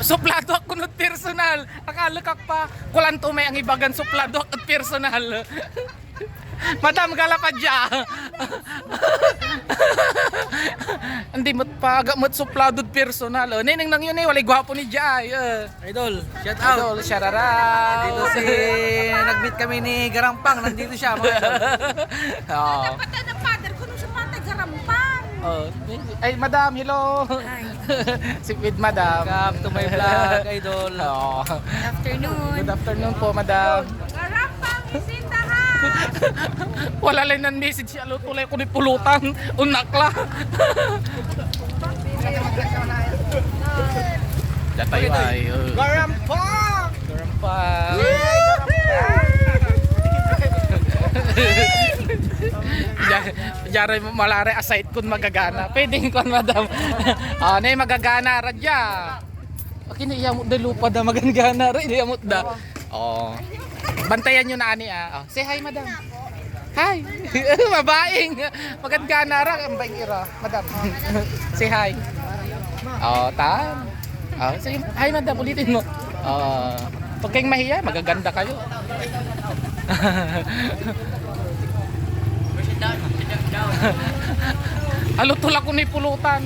Suplado ako ng personal. Akala ka pa, kulanto may ang ibagan suplado at personal. Madam Galapadya. Hindi mo pa agamot suplado at personal. Ninang nang yun walay gwapo ni Jai. Idol, shout out. Idol, shararaw. Dito si nag-meet kami ni Garampang, nandito siya mga idol. Oh. Patay ng father ko nung sa patay garampang. Oh. Ay, madam, hello. Si with madam. Welcome to my vlog, idol. Oh. Good afternoon. Good afternoon po, madam. Garampang isindahan. Wala lang ng message siya. Tulay ko ni pulutan. Unakla. Datayo ay. Garampang! Garampang. Diyaray mo malare aside kun magagana. Pwedeng kun madam. Ah, nay magagana radya. Kini iya mo de lupa da magagana ra iya mo da. Oh. Bantayan niyo na ani ah. Oh, say hi madam. Hi. Mabaing. Magagana ra ang baing ira, madam. Say hi. Oh, ta. Oh, say hi madam ulitin mo. Oh. Pag kayong mahiya, magaganda kayo. Alo tulak ko ni pulutan.